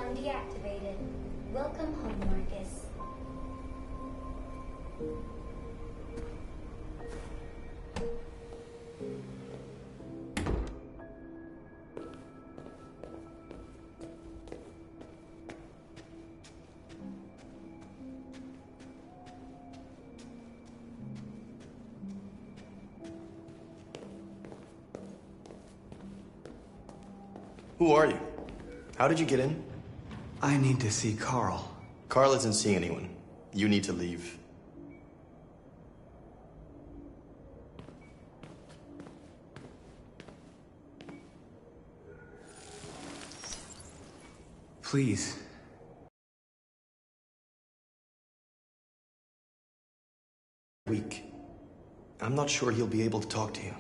Alarm deactivated. Welcome home, Marcus. Who are you? How did you get in? I need to see Carl. Carl isn't seeing anyone. You need to leave. Please. Weak. I'm not sure he'll be able to talk to you.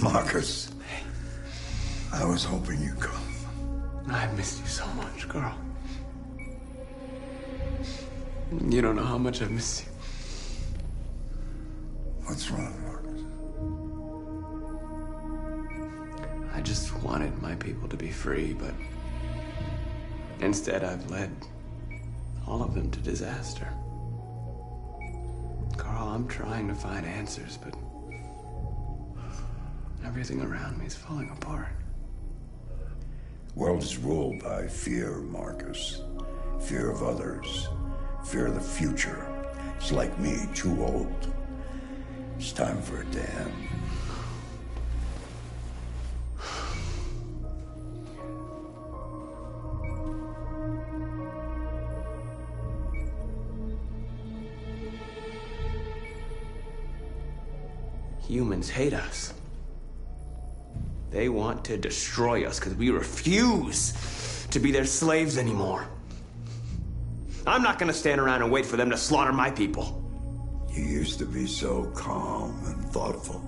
Marcus, I was hoping you'd come. I've missed you so much, Carl. You don't know how much I've missed you. What's wrong, Marcus? I just wanted my people to be free, but instead I've led all of them to disaster. Carl, I'm trying to find answers, but everything around me is falling apart. World is ruled by fear, Marcus. Fear of others. Fear of the future. It's like me, too old. It's time for a dam. Humans hate us. They want to destroy us because we refuse to be their slaves anymore. I'm not gonna stand around and wait for them to slaughter my people. You used to be so calm and thoughtful.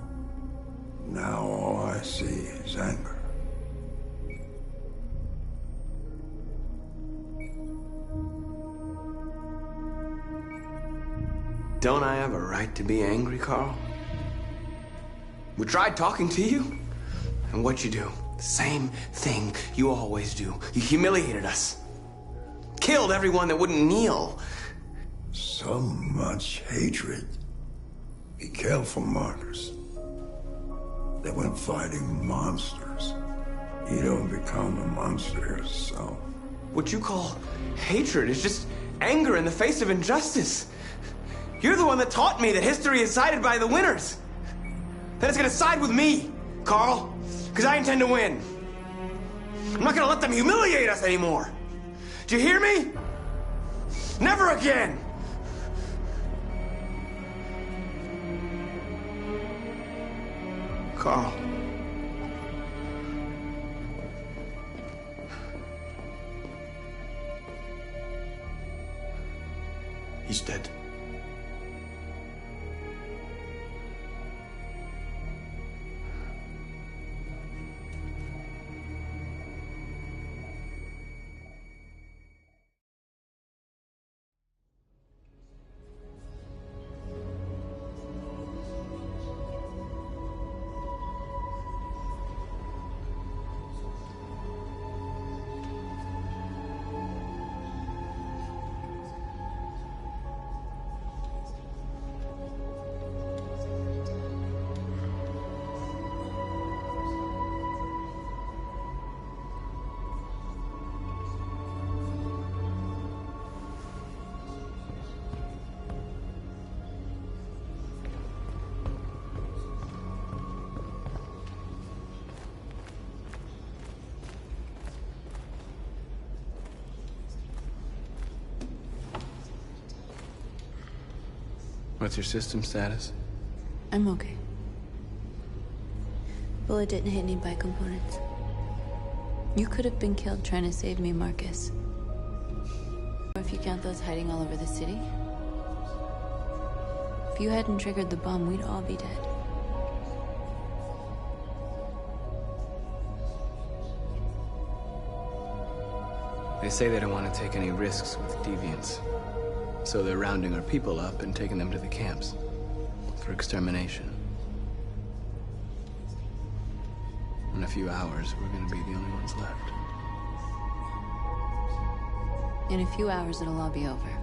Now all I see is anger. Don't I have a right to be angry, Carl? We tried talking to you. And what'd you do? The same thing you always do. You humiliated us. Killed everyone that wouldn't kneel. So much hatred. Be careful, Marcus. They went fighting monsters. You don't become a monster yourself. What you call hatred is just anger in the face of injustice. You're the one that taught me that history is sided by the winners. That it's gonna side with me, Carl. Because I intend to win. I'm not gonna let them humiliate us anymore. Do you hear me? Never again! Carl. He's dead. What's your system status? I'm okay. Bullet didn't hit any bike components. You could have been killed trying to save me, Marcus. Or if you count those hiding all over the city. If you hadn't triggered the bomb, we'd all be dead. They say they don't want to take any risks with deviants. So they're rounding our people up and taking them to the camps for extermination. In a few hours, we're gonna be the only ones left. In a few hours, it'll all be over.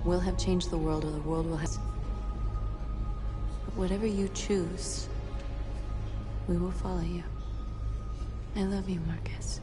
We'll have changed the world, or the world will have... But whatever you choose, we will follow you. I love you, Marcus.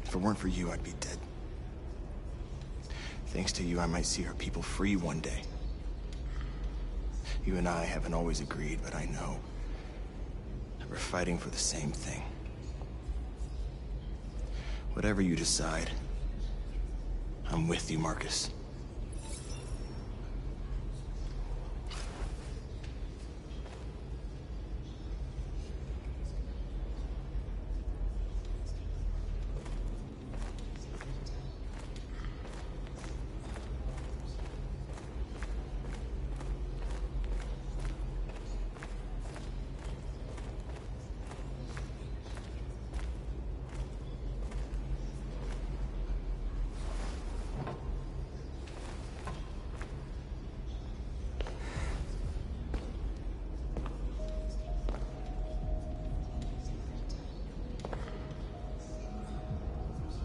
If it weren't for you, I'd be dead. Thanks to you, I might see our people free one day. You and I haven't always agreed, but I know that we're fighting for the same thing. Whatever you decide, I'm with you, Marcus.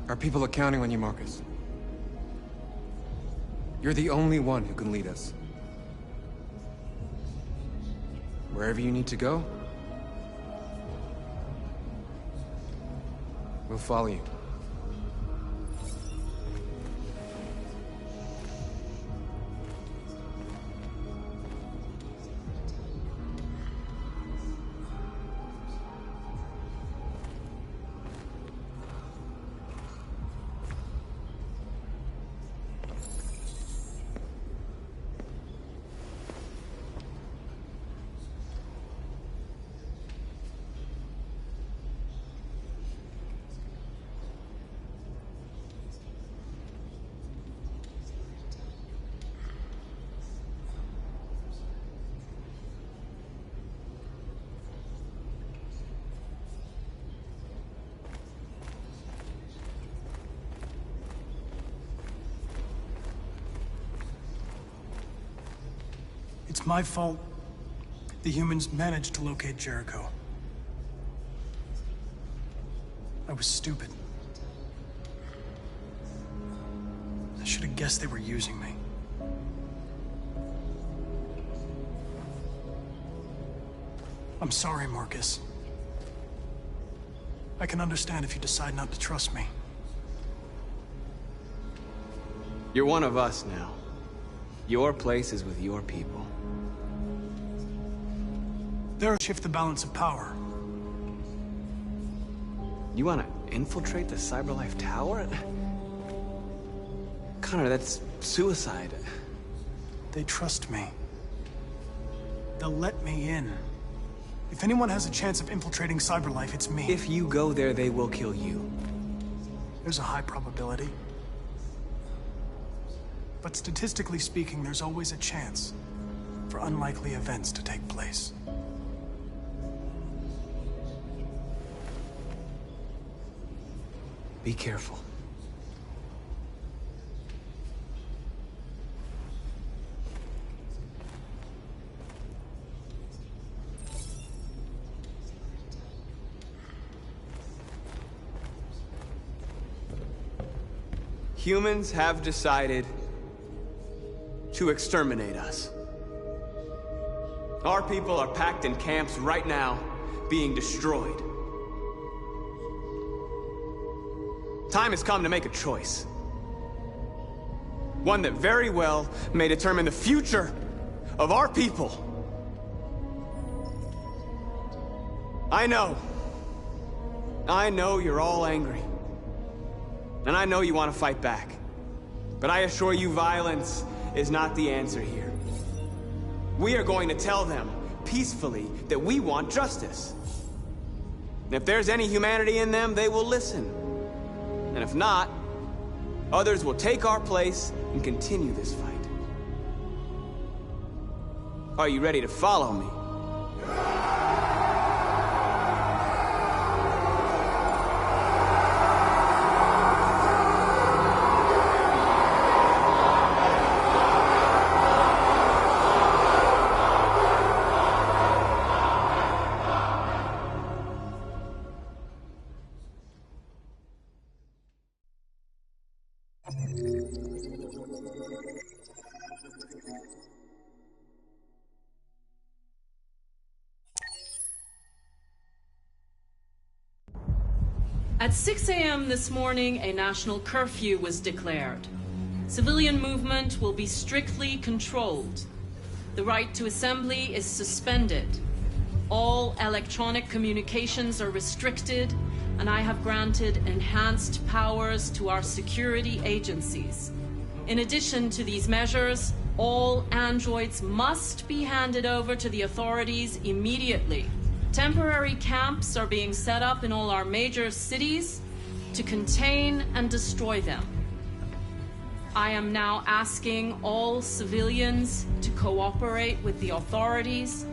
Our people are counting on you, Marcus. You're the only one who can lead us. Wherever you need to go, we'll follow you. It's my fault the humans managed to locate Jericho. I was stupid. I should have guessed they were using me. I'm sorry, Marcus. I can understand if you decide not to trust me. You're one of us now. Your place is with your people. They'll shift the balance of power. You want to infiltrate the Cyberlife Tower? Connor, that's suicide. They trust me. They'll let me in. If anyone has a chance of infiltrating Cyberlife, it's me. If you go there, they will kill you. There's a high probability. But statistically speaking, there's always a chance for unlikely events to take place. Be careful. Humans have decided to exterminate us. Our people are packed in camps right now, being destroyed. Time has come to make a choice. One that very well may determine the future of our people. I know you're all angry. And I know you want to fight back. But I assure you, violence is not the answer here. We are going to tell them, peacefully, that we want justice. And if there's any humanity in them, they will listen. And if not, others will take our place and continue this fight. Are you ready to follow me? At 6 a.m. this morning, a national curfew was declared. Civilian movement will be strictly controlled. The right to assembly is suspended. All electronic communications are restricted, and I have granted enhanced powers to our security agencies. In addition to these measures, all androids must be handed over to the authorities immediately. Temporary camps are being set up in all our major cities to contain and destroy them. I am now asking all civilians to cooperate with the authorities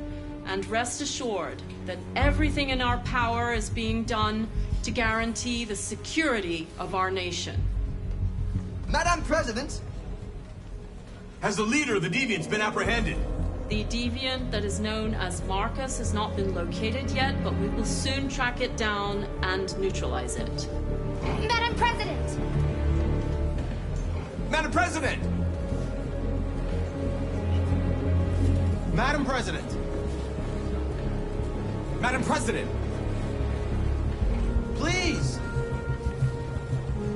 and rest assured that everything in our power is being done to guarantee the security of our nation. Madam President! Has the leader of the Deviants been apprehended? The deviant that is known as Marcus has not been located yet, but we will soon track it down and neutralize it. Madam President! Madam President! Madam President! Madam President! Please!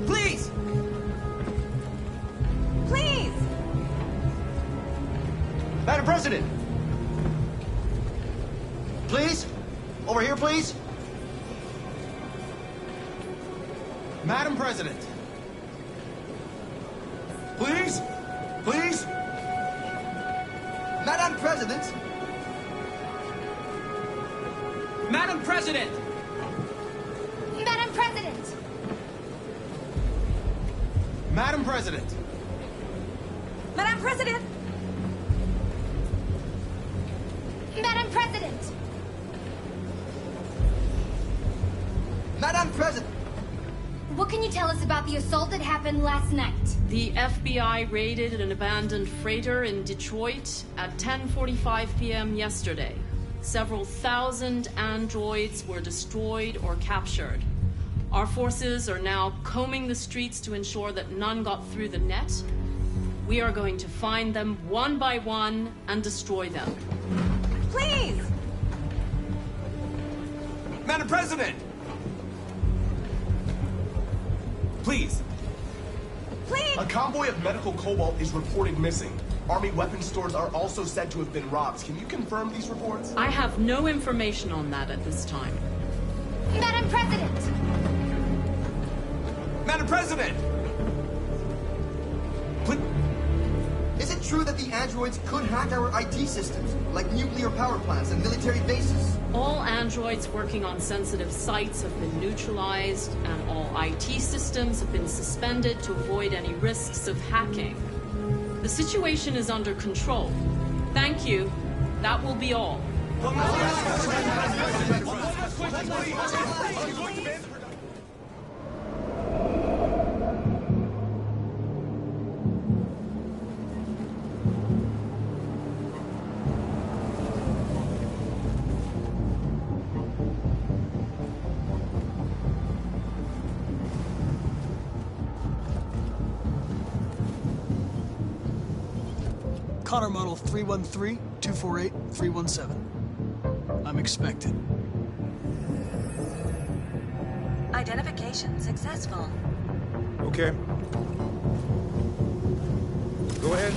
Please! Please! Madam President! Please? Over here, please? Madam President! Please? Please? Madam President! Madam President! Madam President! Madam President! Madam President! Madam President! Madam President! What can you tell us about the assault that happened last night? The FBI raided an abandoned freighter in Detroit at 10:45 p.m. yesterday. Several thousand androids were destroyed or captured. Our forces are now combing the streets to ensure that none got through the net. We are going to find them one by one and destroy them. Please! Madam President! Please! Please! A convoy of medical cobalt is reported missing. Army weapons stores are also said to have been robbed. Can you confirm these reports? I have no information on that at this time. Madam President! Madam President! Is it true that the androids could hack our IT systems, like nuclear power plants and military bases? All androids working on sensitive sites have been neutralized, and all IT systems have been suspended to avoid any risks of hacking. The situation is under control. Thank you. That will be all. Connor model 313-248-317. I'm expected. Identification successful. Okay. Go ahead.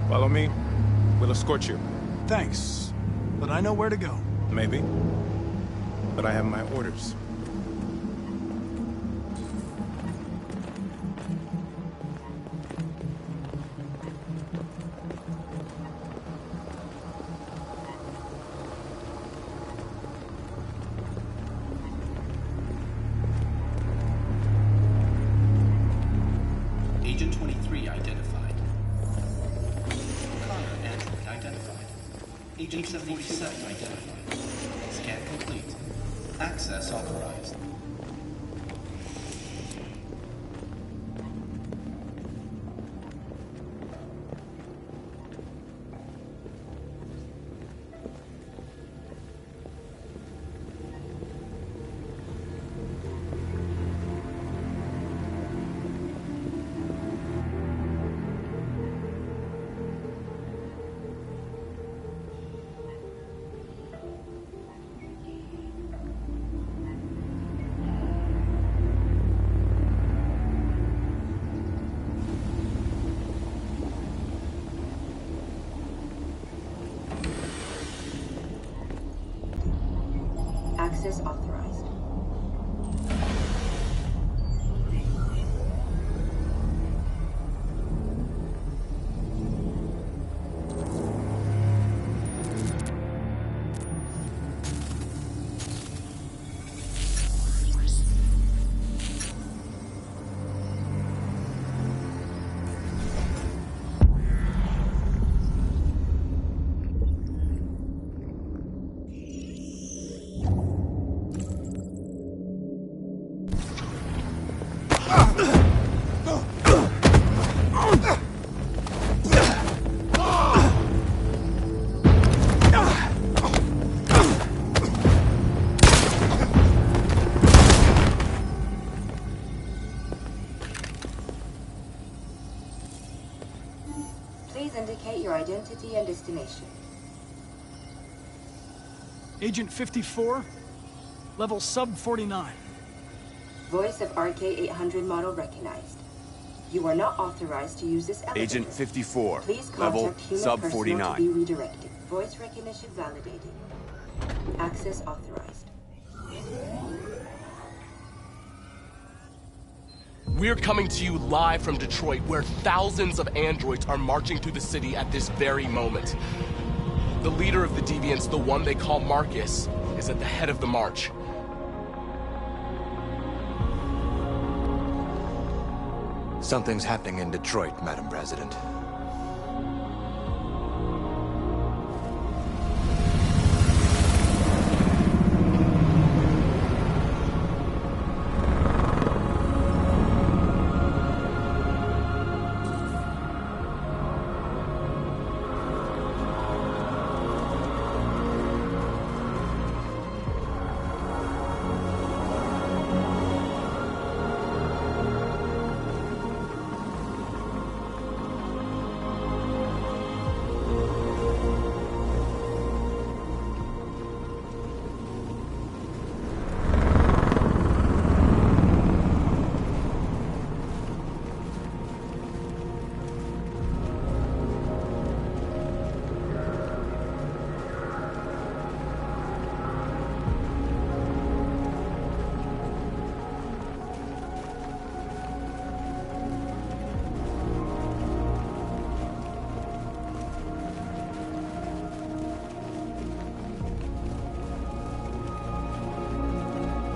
Follow me. We'll escort you. Thanks, but I know where to go. Maybe. But I have my orders. Agent 23 identified. Connor android identified. Agent 47 identified. Scan complete. Access authorized. Access authorized. Please indicate your identity and destination. Agent 54, level sub 49. Voice of RK-800 model recognized. You are not authorized to use this elevator. Agent 54, Please level contact human sub personnel 49. to be redirected. Voice recognition validated. Access authorized. We're coming to you live from Detroit, where thousands of androids are marching through the city at this very moment. The leader of the Deviants, the one they call Marcus, is at the head of the march. Something's happening in Detroit, Madam President.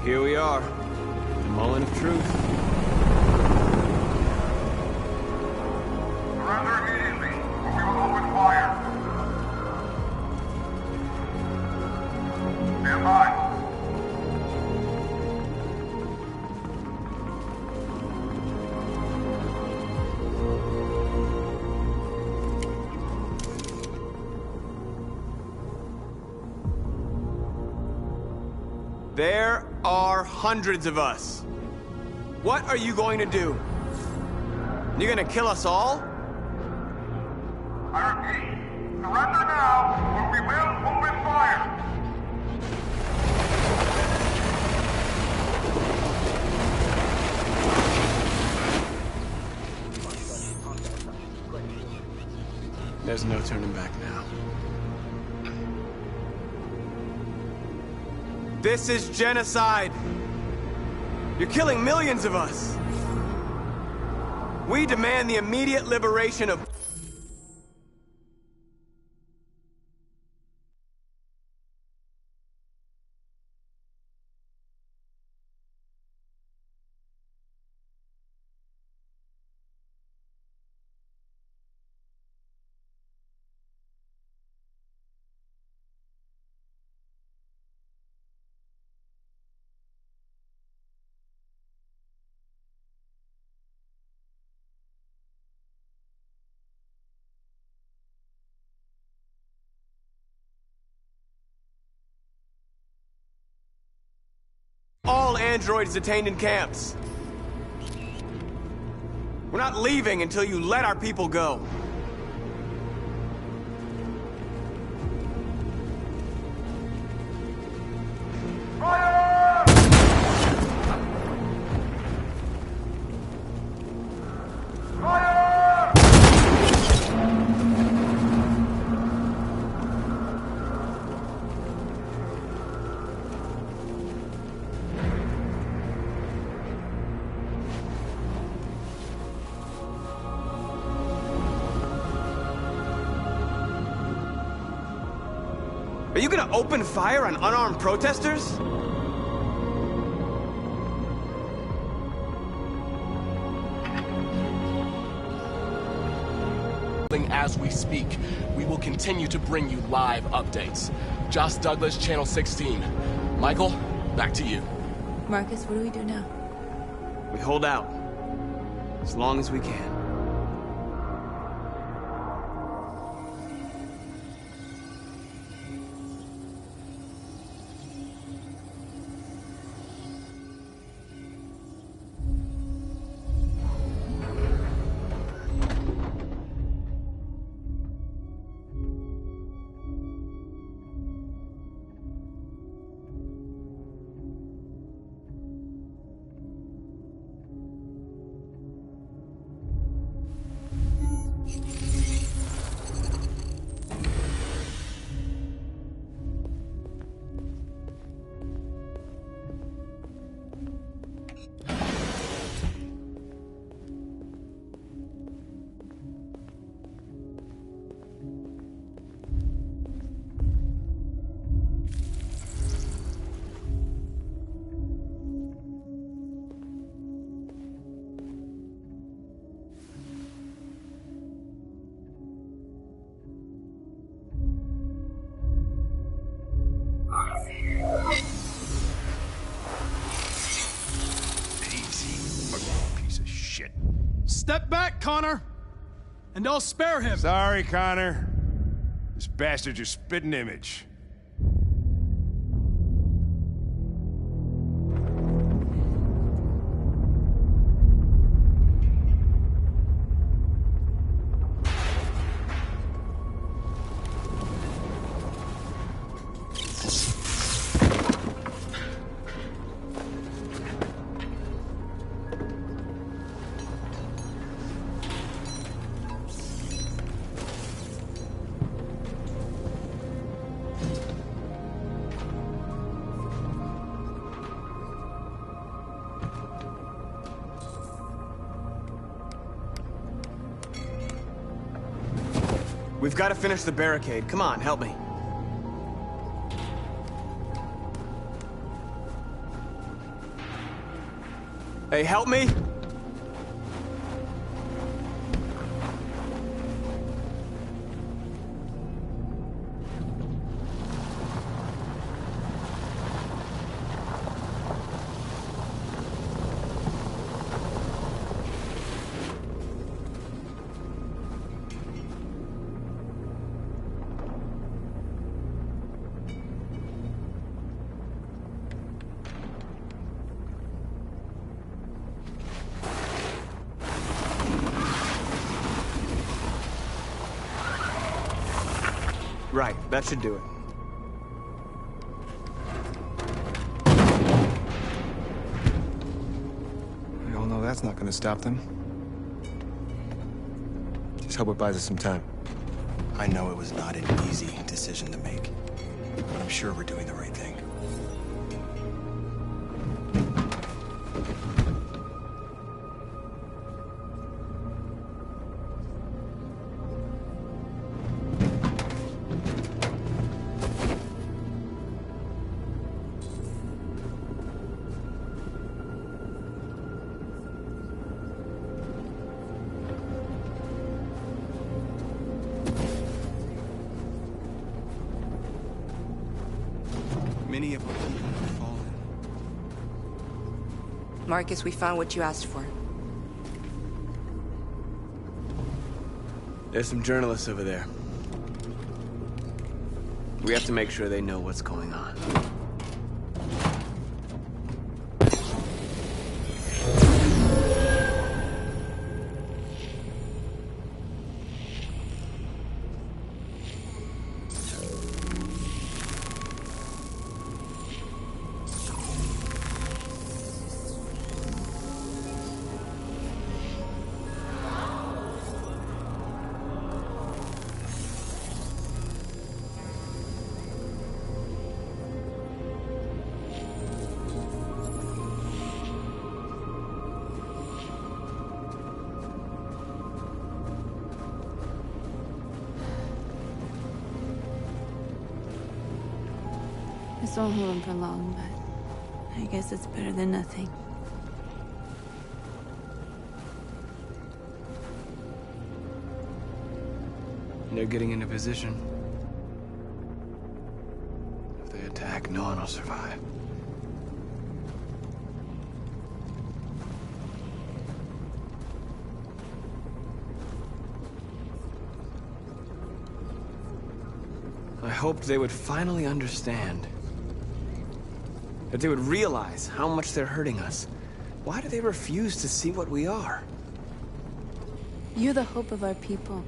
Here we are. The moment of truth. Surrender immediately, or we will open fire. Stand by. There are hundreds of us. What are you going to do? You're gonna kill us all? I repeat, surrender now, or we will open fire. There's no turning back now. This is genocide. You're killing millions of us. We demand the immediate liberation of... all androids detained in camps. We're not leaving until you let our people go. Are you gonna open fire on unarmed protesters? As we speak, we will continue to bring you live updates. Josh Douglas, Channel 16. Michael, back to you. Marcus, what do we do now? We hold out. As long as we can. Step back, Connor! And I'll spare him! Sorry, Connor. This bastard's your spitting image. We've got to finish the barricade. Come on, help me. Hey, help me! Right, that should do it. We all know that's not gonna stop them. Just hope it buys us some time. I know it was not an easy decision to make, but I'm sure we're doing the right thing. Many of our people have fallen. Marcus, we found what you asked for. There's some journalists over there. We have to make sure they know what's going on. This won't hold him for long, but I guess it's better than nothing. They're getting into position. If they attack, no one will survive. I hoped they would finally understand. That they would realize how much they're hurting us. Why do they refuse to see what we are? You're the hope of our people.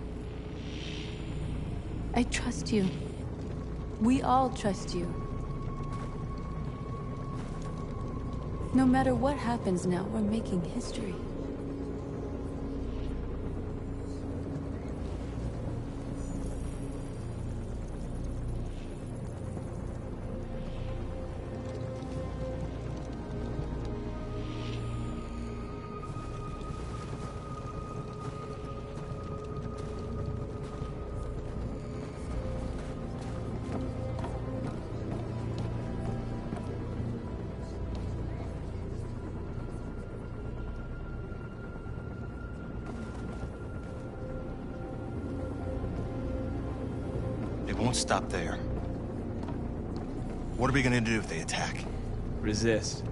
I trust you. We all trust you. No matter what happens now, we're making history. It won't stop there. What are we gonna do if they attack? Resist.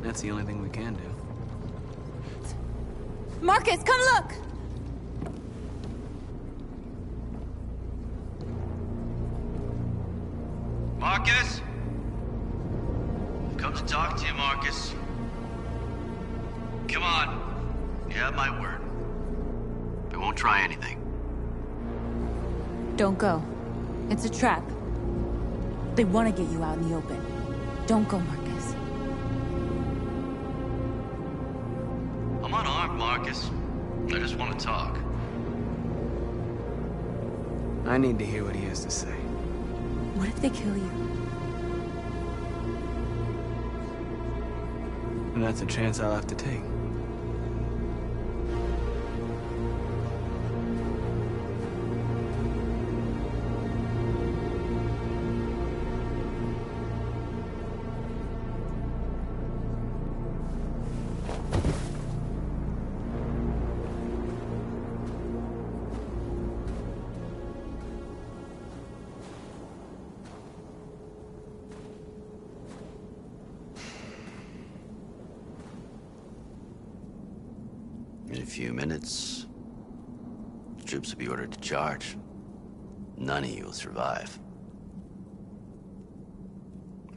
That's the only thing we can do. Marcus, come look! Marcus? I've come to talk to you, Marcus. Come on. You have my word. I won't try anything. Don't go. It's a trap. They want to get you out in the open. Don't go, Marcus. I'm unarmed, Marcus. I just want to talk. I need to hear what he has to say. What if they kill you? And that's a chance I'll have to take. few minutes, the troops will be ordered to charge. None of you will survive.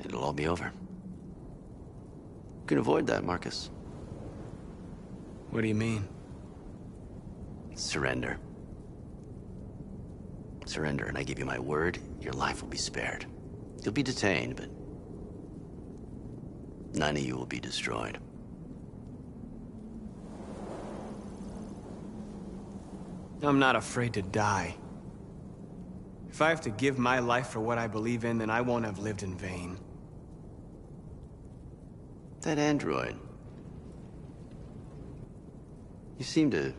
It'll all be over. You can avoid that, Marcus. What do you mean? Surrender. Surrender, and I give you my word, your life will be spared. You'll be detained, but none of you will be destroyed. I'm not afraid to die. If I have to give my life for what I believe in, then I won't have lived in vain. That android. You seem to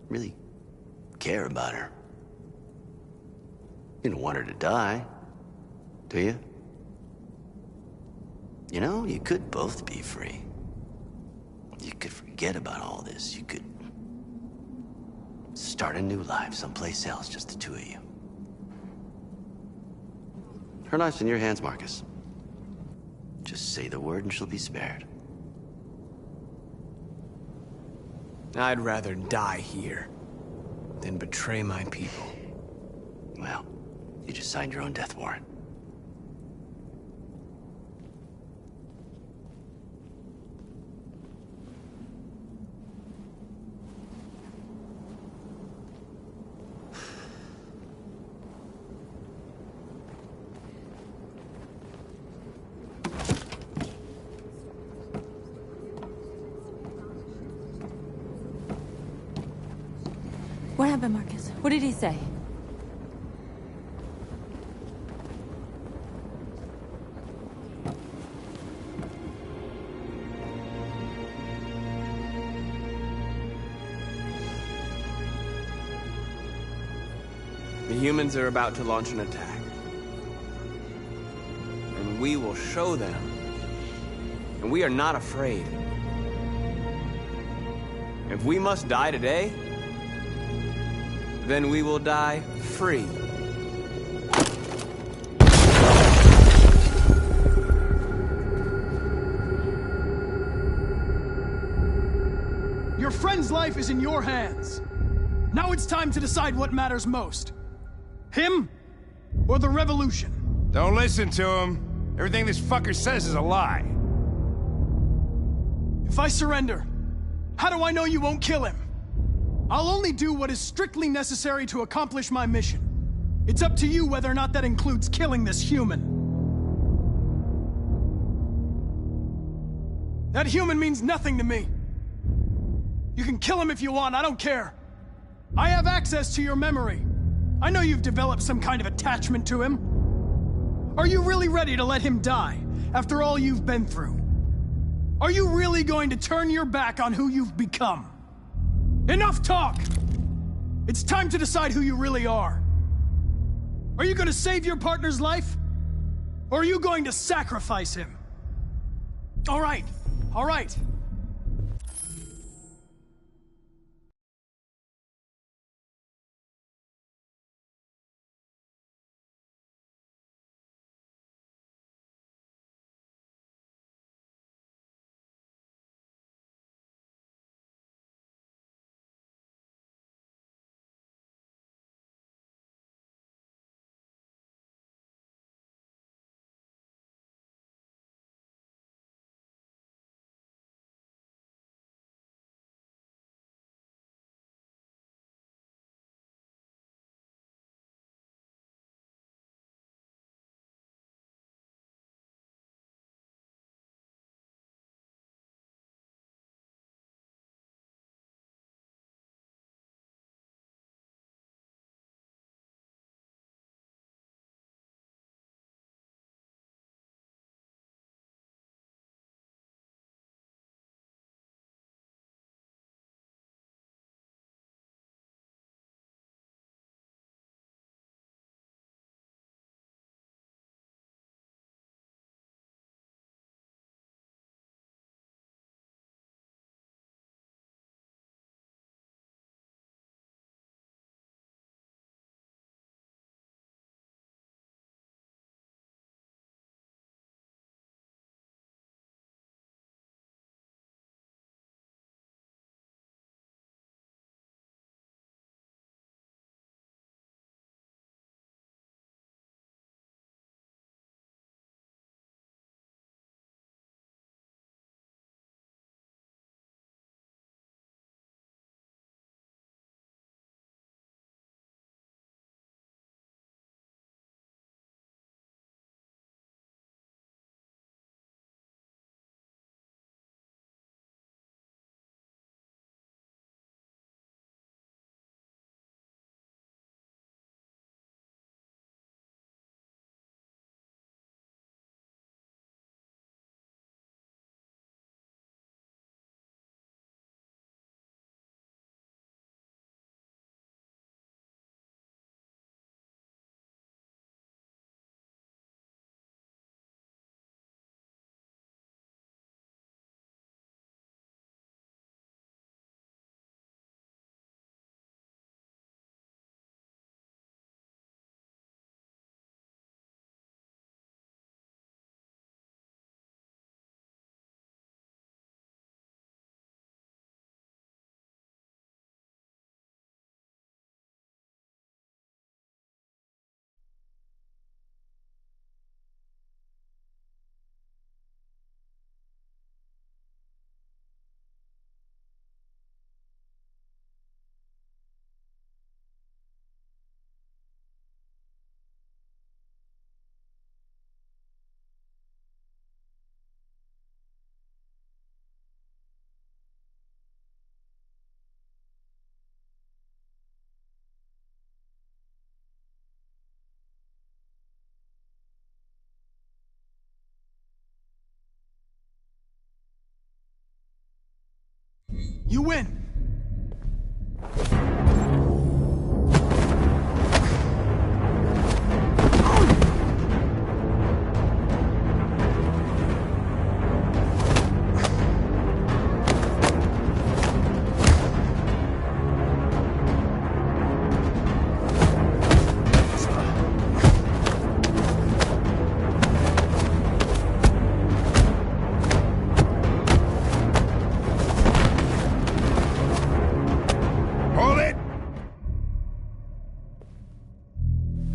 really care about her. You don't want her to die, do you? You know, you could both be free. You could forget about all this. You could start a new life someplace else, just the two of you. Her life's in your hands, Marcus. Just say the word and she'll be spared. I'd rather die here than betray my people. Well, you just signed your own death warrant. What happened, Marcus? What did he say? The humans are about to launch an attack. And we will show them. And we are not afraid. If we must die today, then we will die free. Your friend's life is in your hands. Now it's time to decide what matters most. Him or the revolution? Don't listen to him. Everything this fucker says is a lie. If I surrender, how do I know you won't kill him? I'll only do what is strictly necessary to accomplish my mission. It's up to you whether or not that includes killing this human. That human means nothing to me. You can kill him if you want, I don't care. I have access to your memory. I know you've developed some kind of attachment to him. Are you really ready to let him die after all you've been through? Are you really going to turn your back on who you've become? Enough talk! It's time to decide who you really are. Are you going to save your partner's life? Or are you going to sacrifice him? All right, all right. You win.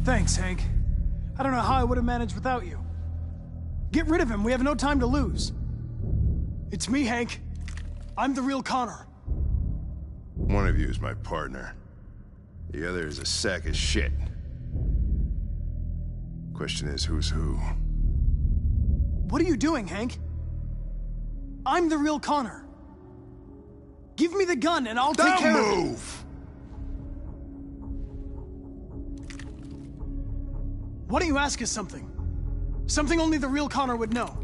Thanks, Hank. I don't know how I would have managed without you. Get rid of him. We have no time to lose. It's me, Hank. I'm the real Connor. One of you is my partner. The other is a sack of shit. Question is, who's who? What are you doing, Hank? I'm the real Connor. Give me the gun and I'll take care of it. Don't move! Why don't you ask us something? Something only the real Connor would know.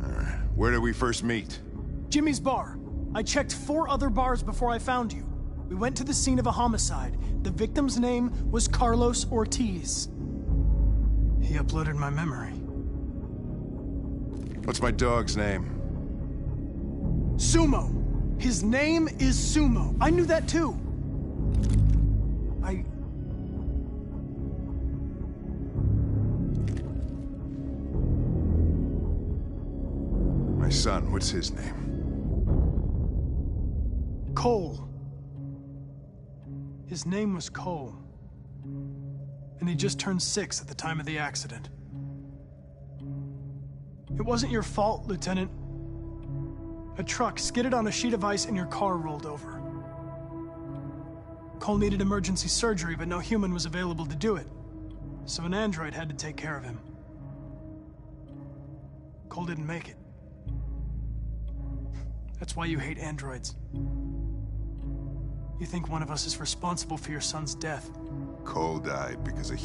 Alright, where did we first meet? Jimmy's bar. I checked 4 other bars before I found you. We went to the scene of a homicide. The victim's name was Carlos Ortiz. He uploaded my memory. What's my dog's name? Sumo. His name is Sumo. I knew that too. My son, what's his name? Cole. His name was Cole. And he just turned 6 at the time of the accident. It wasn't your fault, Lieutenant. A truck skidded on a sheet of ice and your car rolled over. Cole needed emergency surgery, but no human was available to do it. So an android had to take care of him. Cole didn't make it. That's why you hate androids. You think one of us is responsible for your son's death. Cole died because of